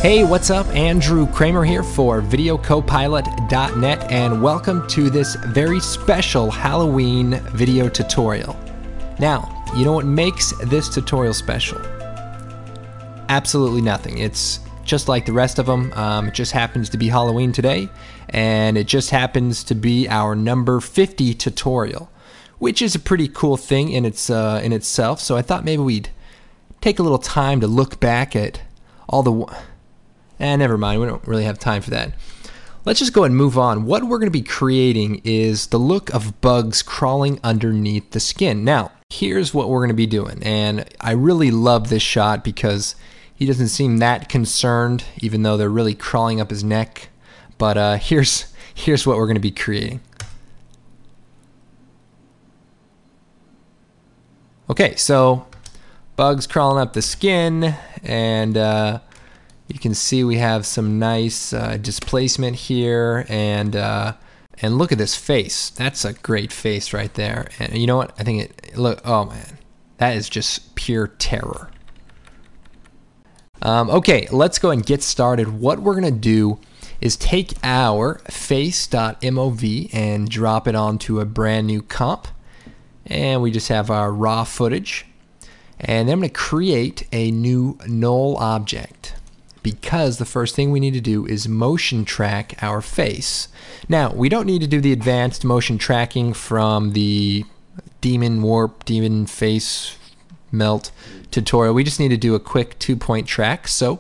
Hey, what's up? Andrew Kramer here for VideoCopilot.net, and welcome to this very special Halloween video tutorial. Now, you know what makes this tutorial special? Absolutely nothing. It's just like the rest of them. It just happens to be Halloween today, and it just happens to be our number 50 tutorial, which is a pretty cool thing in itself. So I thought maybe we'd take a little time to look back at all the... never mind, we don't really have time for that. Let's just go ahead and move on. What we're going to be creating is the look of bugs crawling underneath the skin. Now, here's what we're going to be doing, and I really love this shot because he doesn't seem that concerned, even though they're really crawling up his neck. But here's what we're going to be creating. Okay, so bugs crawling up the skin, and you can see we have some nice displacement here, and look at this face. That's a great face right there. And you know what? I think oh man, that is just pure terror. Okay, let's go and get started. What we're gonna do is take our face.mov and drop it onto a brand new comp, and we just have our raw footage. And then I'm gonna create a new null object, because the first thing we need to do is motion track our face. Now, we don't need to do the advanced motion tracking from the demon face melt tutorial. We just need to do a quick 2-point track. So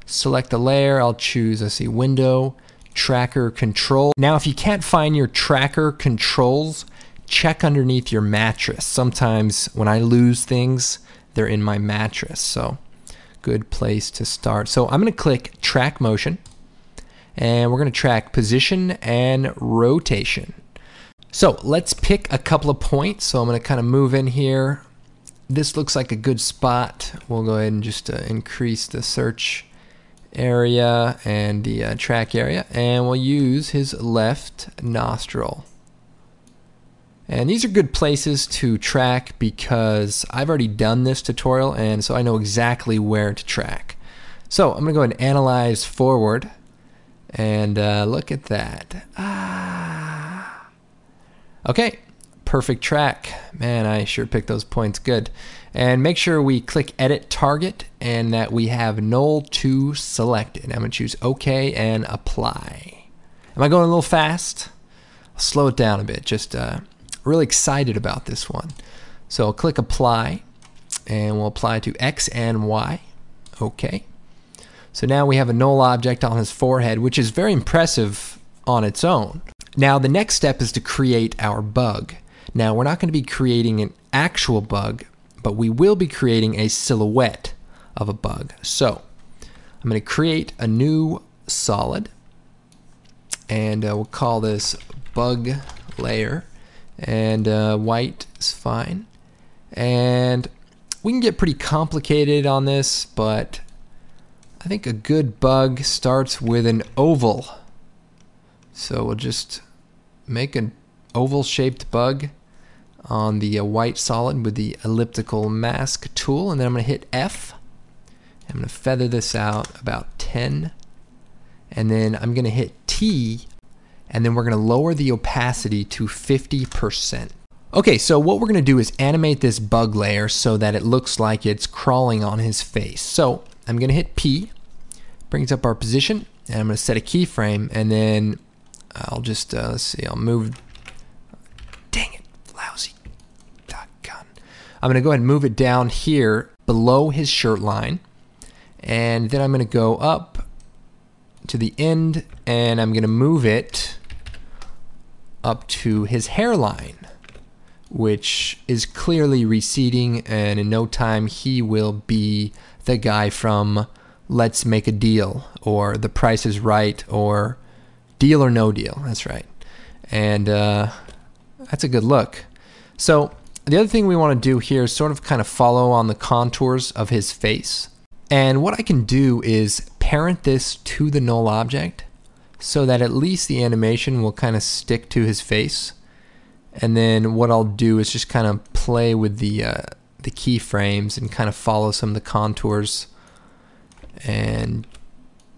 select the layer. I'll choose, let's see, window, tracker, control. Now, if you can't find your tracker controls, check underneath your mattress. Sometimes when I lose things, they're in my mattress. So good place to start. So I'm going to click track motion, and we're going to track position and rotation. So let's pick a couple of points. So I'm going to kind of move in here. This looks like a good spot. We'll go ahead and just increase the search area and the track area, and we'll use his left nostril. And these are good places to track because I've already done this tutorial, and so I know exactly where to track. So I'm going to go ahead and analyze forward, and look at that. Okay, perfect track. Man, I sure picked those points good. And make sure we click Edit Target and that we have Null 2 selected. I'm going to choose OK and Apply. Am I going a little fast? I'll slow it down a bit. Just really excited about this one. So I'll click Apply, and we'll apply to X and Y. Okay. So now we have a null object on his forehead, which is very impressive on its own. Now the next step is to create our bug. Now we're not going to be creating an actual bug, but we will be creating a silhouette of a bug. So I'm going to create a new solid, and we'll call this bug layer. And white is fine. And we can get pretty complicated on this, but I think a good bug starts with an oval. So we'll just make an oval shaped bug on the white solid with the elliptical mask tool, and then I'm going to hit F. I'm going to feather this out about 10, and then I'm going to hit T, and then we're going to lower the opacity to 50%. Okay, so what we're going to do is animate this bug layer so that it looks like it's crawling on his face. So I'm going to hit P, brings up our position, and I'm going to set a keyframe, and then I'll just, let's see, I'll move, dang it, lousy, gun. I'm going to go ahead and move it down here below his shirt line, and then I'm going to go up to the end, and I'm going to move it up to his hairline, which is clearly receding, and in no time he will be the guy from Let's Make a Deal, or The Price is Right, or Deal or No Deal. That's right. And that's a good look. So the other thing we want to do here is sort of kind of follow on the contours of his face. And what I can do is parent this to the null object so that at least the animation will kind of stick to his face. And then what I'll do is just kind of play with the keyframes and kind of follow some of the contours and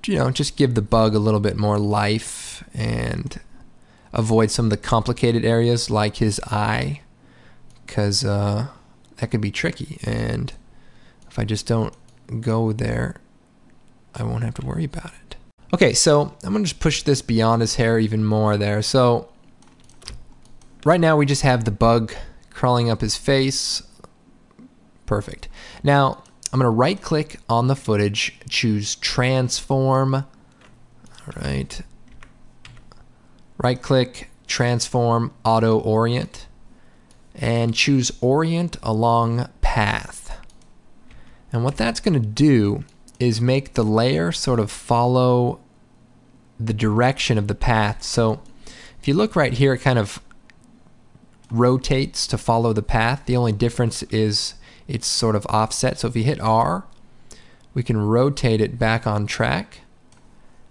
just give the bug a little bit more life and avoid some of the complicated areas like his eye, because that could be tricky. And if I just don't go there, I won't have to worry about it. Okay, so I'm gonna just push this beyond his hair even more there. So right now we just have the bug crawling up his face. Perfect. Now I'm gonna right click on the footage, choose transform. All right. Right click, transform, auto orient, and choose orient along path. And what that's gonna do is make the layer sort of follow the direction of the path. So if you look right here, it kind of rotates to follow the path. The only difference is it's sort of offset. So if you hit R, we can rotate it back on track,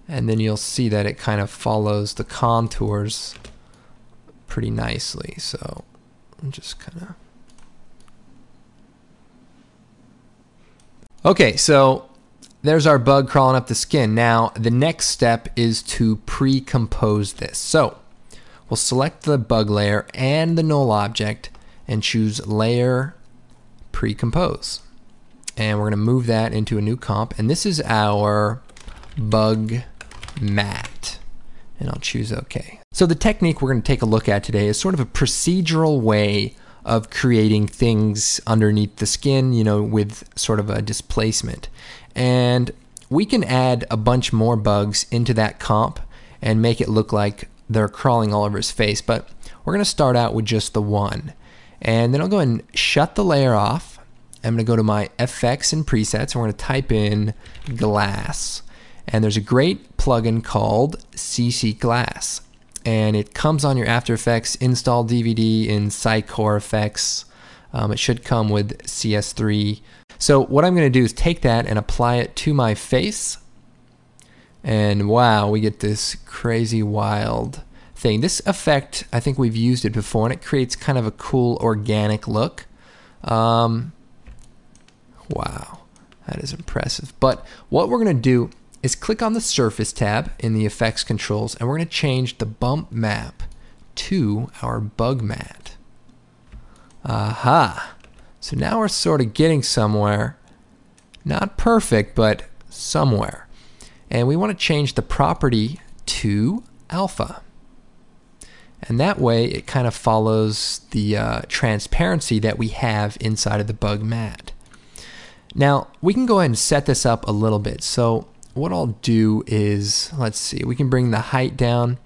and then you'll see that it kind of follows the contours pretty nicely. So I'm just kind of... Okay, so there's our bug crawling up the skin. Now the next step is to pre-compose this. So we'll select the bug layer and the null object and choose layer pre-compose. And we're going to move that into a new comp. And this is our bug mat. And I'll choose OK. So the technique we're going to take a look at today is sort of a procedural way of creating things underneath the skin, with sort of a displacement. And we can add a bunch more bugs into that comp and make it look like they're crawling all over his face. But we're going to start out with just the one. And then I'll go and shut the layer off. I'm going to go to my effects and presets, and we're going to type in glass. And there's a great plugin called CC Glass. And it comes on your After Effects install DVD in Core Effects. It should come with CS3. So what I'm going to do is take that and apply it to my face. And wow, we get this crazy wild thing. This effect, I think we've used it before, and it creates kind of a cool organic look. Wow, that is impressive. But what we're going to do is click on the Surface tab in the Effects Controls, and we're going to change the bump map to our bug mat. Aha! So now we're sort of getting somewhere. Not perfect, but somewhere. And we want to change the property to alpha. And that way it kind of follows the transparency that we have inside of the bug mat. Now we can go ahead and set this up a little bit. So what I'll do is, let's see, we can bring the height down.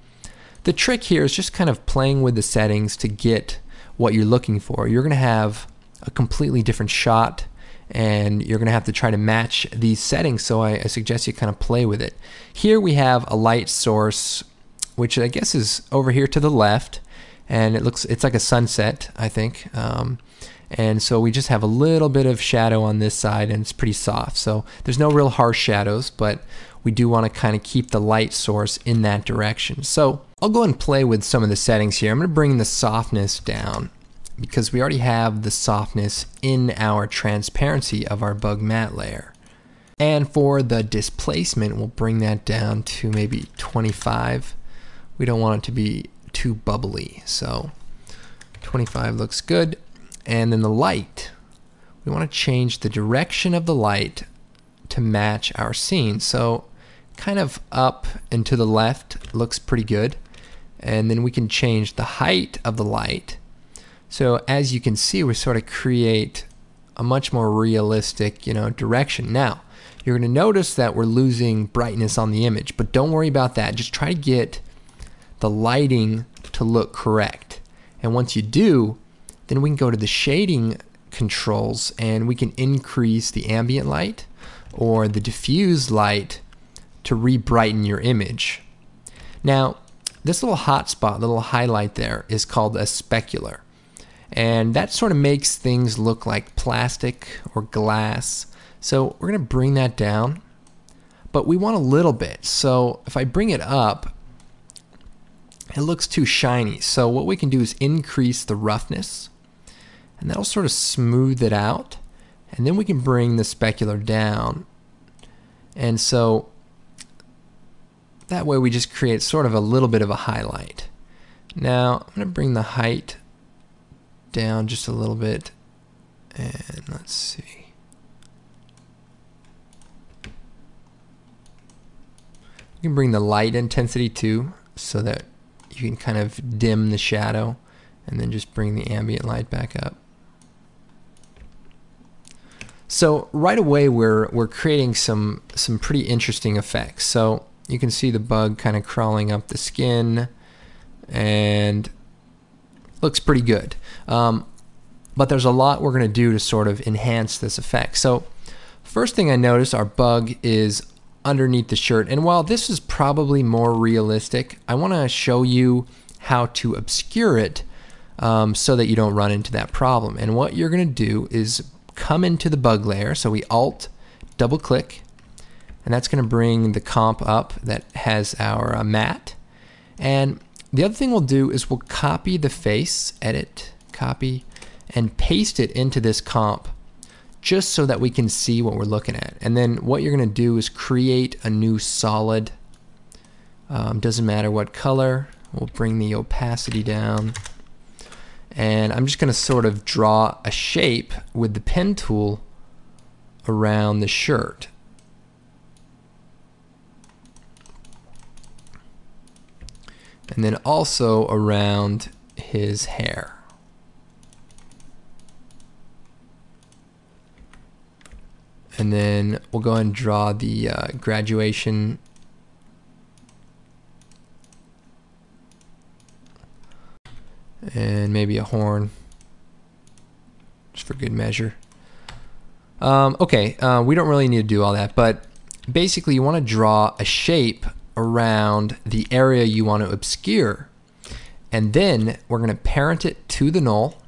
The trick here is just kind of playing with the settings to get what you're looking for. You're going to have a completely different shot, and you're going to have to try to match these settings, so I suggest you kind of play with it. Here we have a light source, which I guess is over here to the left, and it's like a sunset, I think. And so we just have a little bit of shadow on this side, and it's pretty soft. So there's no real harsh shadows, but we do want to kind of keep the light source in that direction. So I'll go and play with some of the settings here. I'm going to bring the softness down because we already have the softness in our transparency of our bug mat layer. And for the displacement, we'll bring that down to maybe 25. We don't want it to be too bubbly, so 25 looks good. And then the light, we want to change the direction of the light to match our scene. So kind of up and to the left looks pretty good. And then we can change the height of the light. So as you can see, we sort of create a much more realistic, direction. Now, you're going to notice that we're losing brightness on the image, but don't worry about that. Just try to get the lighting to look correct. And once you do, then we can go to the shading controls and we can increase the ambient light or the diffuse light to re-brighten your image. Now, this little hotspot, little highlight there, is called a specular. And that sort of makes things look like plastic or glass. So we're going to bring that down, but we want a little bit. So if I bring it up, it looks too shiny. So what we can do is increase the roughness, and that'll sort of smooth it out. And then we can bring the specular down. And so that way we just create sort of a little bit of a highlight. Now I'm going to bring the height down just a little bit, and let's see. You can bring the light intensity too, so that you can kind of dim the shadow, and then just bring the ambient light back up. So right away we're creating some pretty interesting effects. So you can see the bug kind of crawling up the skin, and looks pretty good. But there's a lot we're going to do to sort of enhance this effect. So first thing I noticed, our bug is underneath the shirt, and while this is probably more realistic, I want to show you how to obscure it so that you don't run into that problem. And what you're going to do is come into the bug layer, so we Alt double click, and that's going to bring the comp up that has our matte. And the other thing we'll do is we'll copy the face, edit, copy, and paste it into this comp, just so that we can see what we're looking at. And then what you're going to do is create a new solid. Doesn't matter what color. We'll bring the opacity down. And I'm just going to sort of draw a shape with the pen tool around the shirt. And then also around his hair. And then we'll go ahead and draw the graduation. And maybe a horn, just for good measure. Okay, we don't really need to do all that, but basically you want to draw a shape around the area you want to obscure. And then we're going to parent it to the null.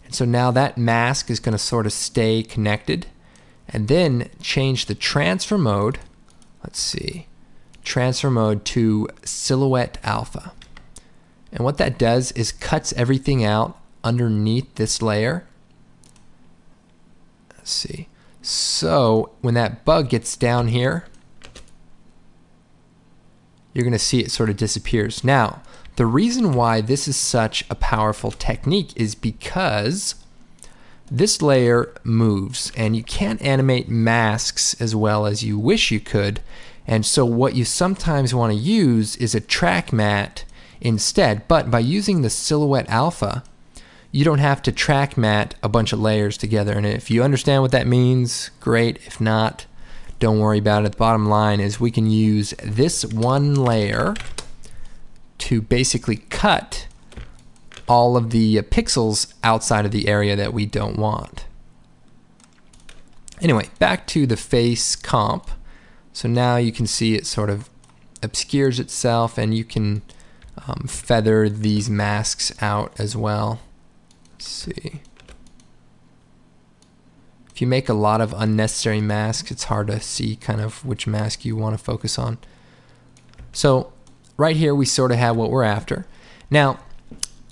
And so now that mask is going to sort of stay connected. And then change the transfer mode, let's see, transfer mode to silhouette alpha. And what that does is cuts everything out underneath this layer. Let's see. So when that bug gets down here, you're going to see it sort of disappears. Now, the reason why this is such a powerful technique is because this layer moves, and you can't animate masks as well as you wish you could. And so what you sometimes want to use is a track matte instead. But by using the silhouette alpha, you don't have to track matte a bunch of layers together. And if you understand what that means, great. If not, don't worry about it. The bottom line is we can use this one layer to basically cut all of the pixels outside of the area that we don't want. Anyway, back to the face comp. So now you can see it sort of obscures itself, and you can feather these masks out as well. Let's see. If you make a lot of unnecessary masks, it's hard to see kind of which mask you want to focus on. So right here we sort of have what we're after. Now,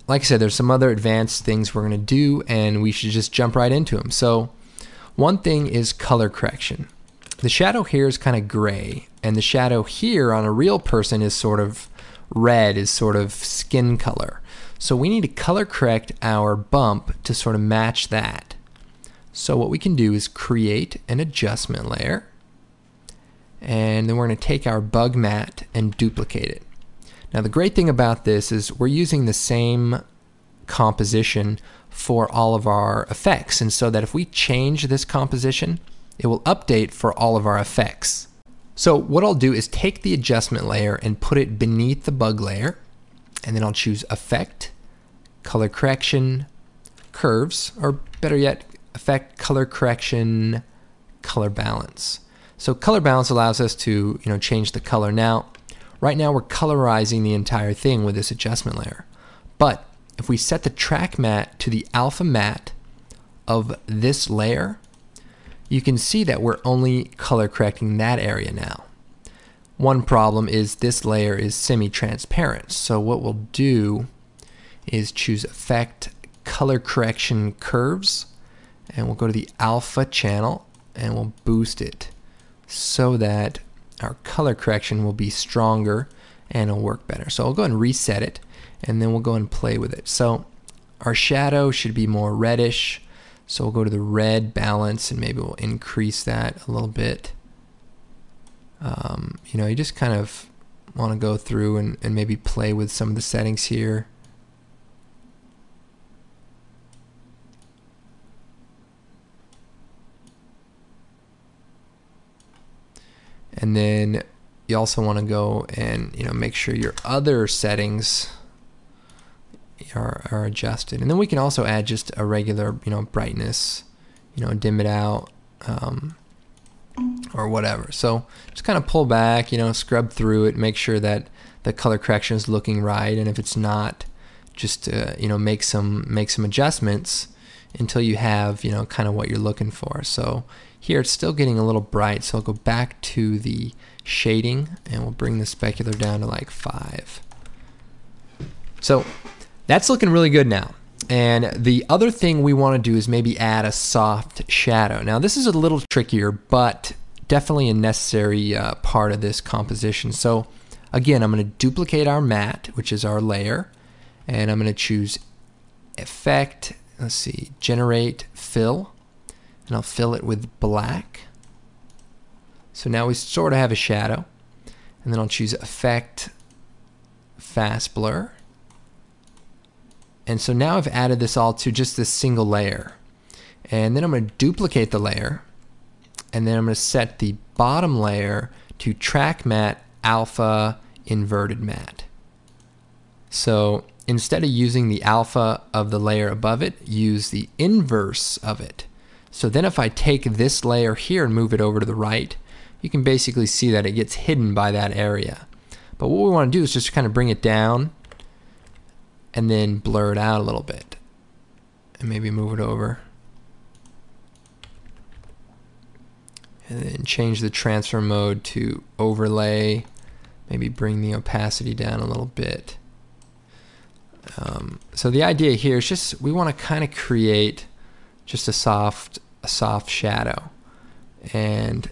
like I said, there's some other advanced things we're going to do, and we should just jump right into them. So one thing is color correction. The shadow here is kind of gray, and the shadow here on a real person is sort of red, is sort of skin color. So we need to color correct our bump to sort of match that. So what we can do is create an adjustment layer, and then we're going to take our bug matte and duplicate it. Now the great thing about this is we're using the same composition for all of our effects, and so that if we change this composition, it will update for all of our effects. So what I'll do is take the adjustment layer and put it beneath the bug layer, and then I'll choose Effect, Color Correction, Curves, or better yet, Effect, Color Correction, Color Balance. So color balance allows us to change the color. Now, right now we're colorizing the entire thing with this adjustment layer. But if we set the track matte to the alpha matte of this layer, you can see that we're only color correcting that area now. One problem is this layer is semi-transparent. So what we'll do is choose Effect, Color Correction, Curves, and we'll go to the alpha channel and we'll boost it so that our color correction will be stronger and it'll work better. So I'll go ahead and reset it, and then we'll go and play with it. So our shadow should be more reddish. So we'll go to the red balance and maybe we'll increase that a little bit. You know, you just kind of want to go through and maybe play with some of the settings here. And then you also want to go and, you know, make sure your other settings are adjusted. And then we can also add just a regular, you know, brightness, you know, dim it out, or whatever. So just kind of pull back, you know, scrub through it, make sure that the color correction is looking right, and if it's not, just you know, make some adjustments until you have, you know, kind of what you're looking for. So here it's still getting a little bright, so I'll go back to the shading and we'll bring the specular down to like 5. So that's looking really good now. And the other thing we want to do is maybe add a soft shadow. Now this is a little trickier, but definitely a necessary part of this composition. So again, I'm going to duplicate our matte, which is our layer, and I'm going to choose Effect, let's see, Generate Fill, and I'll fill it with black. So now we sort of have a shadow, and then I'll choose Effect, Fast Blur. And so now I've added this all to just this single layer. And then I'm going to duplicate the layer, and then I'm going to set the bottom layer to Track Matte Alpha Inverted Matte. So instead of using the alpha of the layer above it, use the inverse of it. So then if I take this layer here and move it over to the right, you can basically see that it gets hidden by that area. But what we want to do is just kind of bring it down and then blur it out a little bit, and maybe move it over, and then change the transfer mode to overlay, maybe bring the opacity down a little bit. So the idea here is just we want to kind of create just a soft shadow, and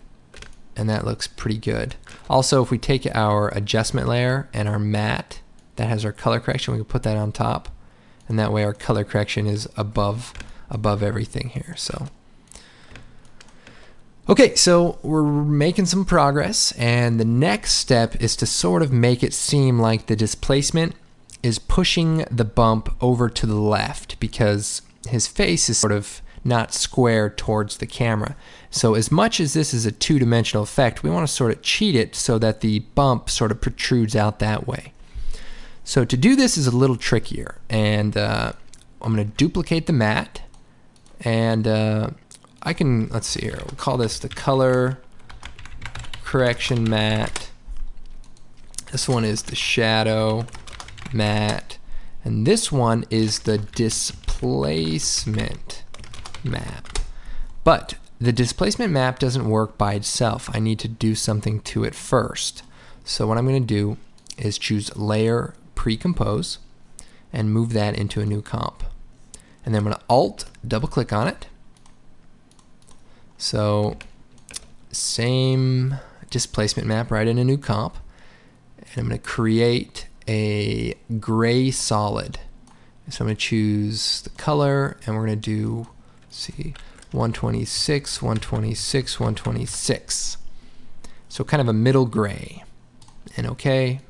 that looks pretty good. Also, if we take our adjustment layer and our matte that has our color correction, we can put that on top, and that way our color correction is above everything here. So okay, so we're making some progress, and the next step is to sort of make it seem like the displacement is pushing the bump over to the left, because his face is sort of not square towards the camera. So as much as this is a two-dimensional effect, we want to sort of cheat it so that the bump sort of protrudes out that way. So to do this is a little trickier, and I'm going to duplicate the matte, and I can, let's see here, we'll call this the color correction matte. This one is the shadow matte, and this one is the displacement map. But the displacement map doesn't work by itself. I need to do something to it first. So what I'm going to do is choose Layer, Pre-Compose, and move that into a new comp. And then I'm going to Alt, double click on it. So same displacement map right in a new comp. And I'm going to create a gray solid. So I'm going to choose the color, and we're going to do, let's see, 126, 126, 126. So kind of a middle gray. And okay.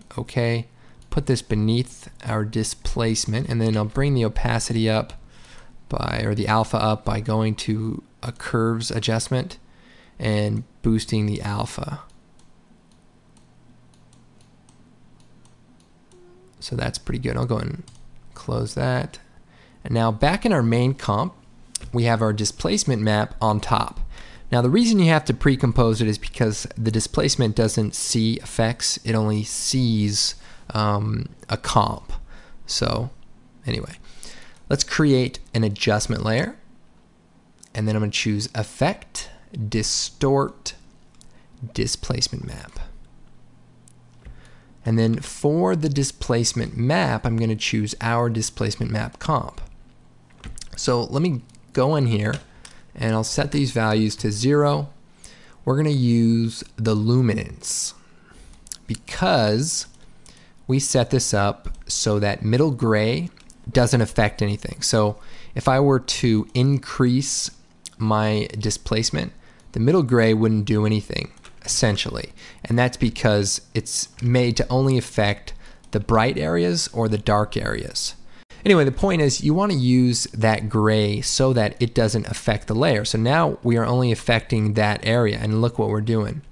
Put this beneath our displacement, and then I'll bring the opacity up by, or the alpha up, by going to a curves adjustment and boosting the alpha. So that's pretty good. I'll go and close that. And now back in our main comp, we have our displacement map on top. Now the reason you have to pre-compose it is because the displacement doesn't see effects, it only sees a comp. So anyway, let's create an adjustment layer, and then I'm going to choose Effect, Distort, Displacement Map. And then for the displacement map, I'm going to choose our displacement map comp. So let me go in here, and I'll set these values to 0. we're going to use the luminance because we set this up so that middle gray doesn't affect anything. So if I were to increase my displacement, the middle gray wouldn't do anything essentially, and that's because it's made to only affect the bright areas or the dark areas. Anyway, the point is you want to use that gray so that it doesn't affect the layer. So now we are only affecting that area, and look what we're doing.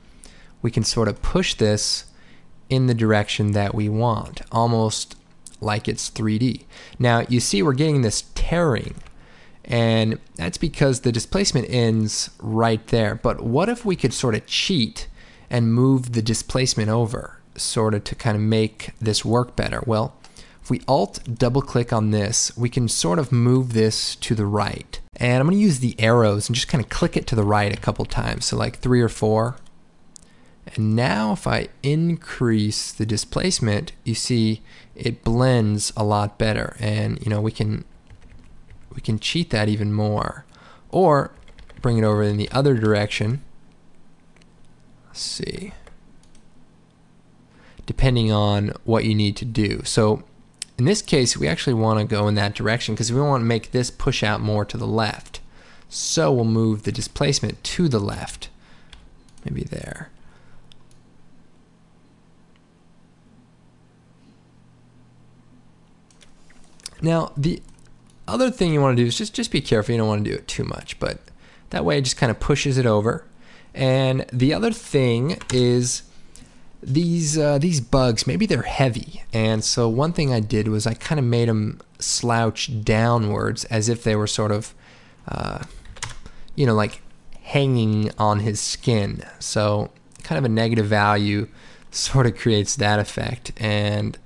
We can sort of push this in the direction that we want, almost like it's 3D. Now you see we're getting this tearing, and that's because the displacement ends right there. But what if we could sort of cheat and move the displacement over, sort of to kind of make this work better? Well, if we Alt double click on this, we can sort of move this to the right. And I'm going to use the arrows and just kind of click it to the right a couple times, so like 3 or 4. And now if I increase the displacement, you see it blends a lot better. And you know, we can cheat that even more, or bring it over in the other direction. Let's see, depending on what you need to do. So in this case, we actually want to go in that direction because we want to make this push out more to the left. So we'll move the displacement to the left, maybe there. Now the other thing you want to do is just be careful. You don't want to do it too much, but that way it just kind of pushes it over. And the other thing is these bugs, maybe they're heavy, and so one thing I did was I kind of made them slouch downwards as if they were sort of you know, like hanging on his skin. So kind of a negative value sort of creates that effect. And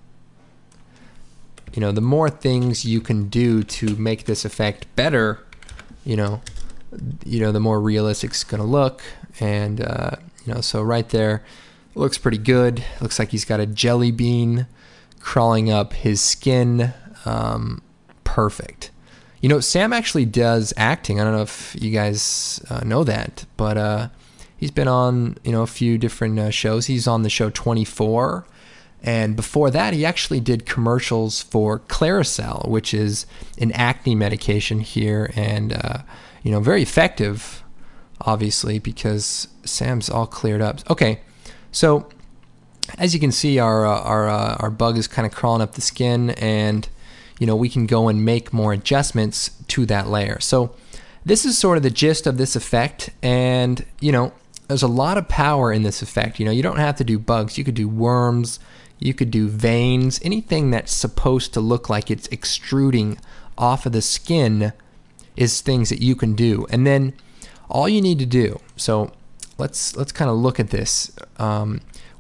you know, the more things you can do to make this effect better, you know, the more realistic it's going to look. And you know, so right there, looks pretty good. Looks like he's got a jelly bean crawling up his skin. Perfect. You know, Sam actually does acting. I don't know if you guys know that, but he's been on, you know, a few different shows. He's on the show 24, and before that, he actually did commercials for Claricel, which is an acne medication here, and you know, very effective, obviously, because Sam's all cleared up. Okay, so as you can see, our bug is kind of crawling up the skin, and you know, we can go and make more adjustments to that layer. So this is sort of the gist of this effect, and you know, there's a lot of power in this effect. You know, you don't have to do bugs. You could do worms, you could do veins, anything that's supposed to look like it's extruding off of the skin is things that you can do. And then all you need to do, so let's kind of look at this.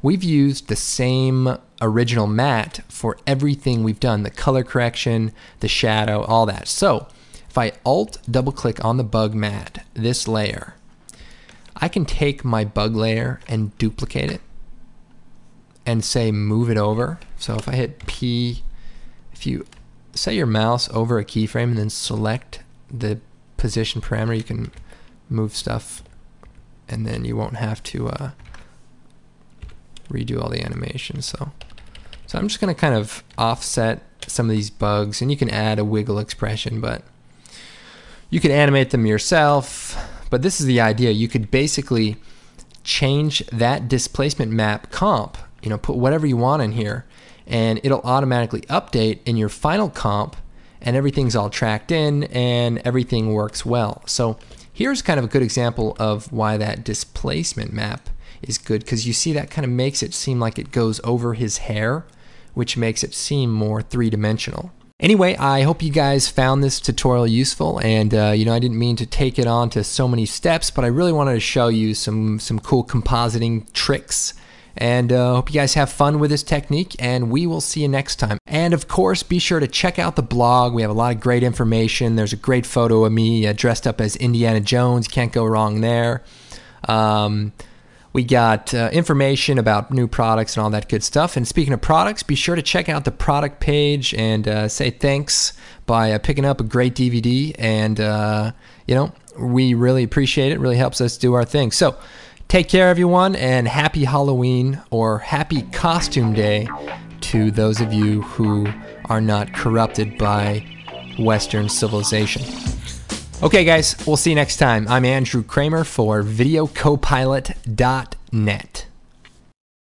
We've used the same original matte for everything we've done, the color correction, the shadow, all that. So if I Alt double click on the bug matte, this layer, I can take my bug layer and duplicate it and say move it over. So if I hit P, if you set your mouse over a keyframe and then select the position parameter, you can move stuff, and then you won't have to redo all the animations. So I'm just going to kind of offset some of these bugs, and you can add a wiggle expression, but you can animate them yourself. But this is the idea. You could basically change that displacement map comp, you know, put whatever you want in here, and it'll automatically update in your final comp, and everything's all tracked in and everything works well. So here's kind of a good example of why that displacement map is good, because you see that kind of makes it seem like it goes over his hair, which makes it seem more three-dimensional. Anyway, I hope you guys found this tutorial useful, and you know, I didn't mean to take it on to so many steps, but I really wanted to show you some cool compositing tricks, and hope you guys have fun with this technique, and we will see you next time. And of course, be sure to check out the blog. We have a lot of great information. There's a great photo of me dressed up as Indiana Jones. Can't go wrong there. We got information about new products and all that good stuff. And speaking of products, be sure to check out the product page and say thanks by picking up a great DVD. And, you know, we really appreciate it. It really helps us do our thing. So Take care, everyone, and happy Halloween or happy costume day to those of you who are not corrupted by Western civilization. Okay, guys, we'll see you next time. I'm Andrew Kramer for VideoCopilot.net.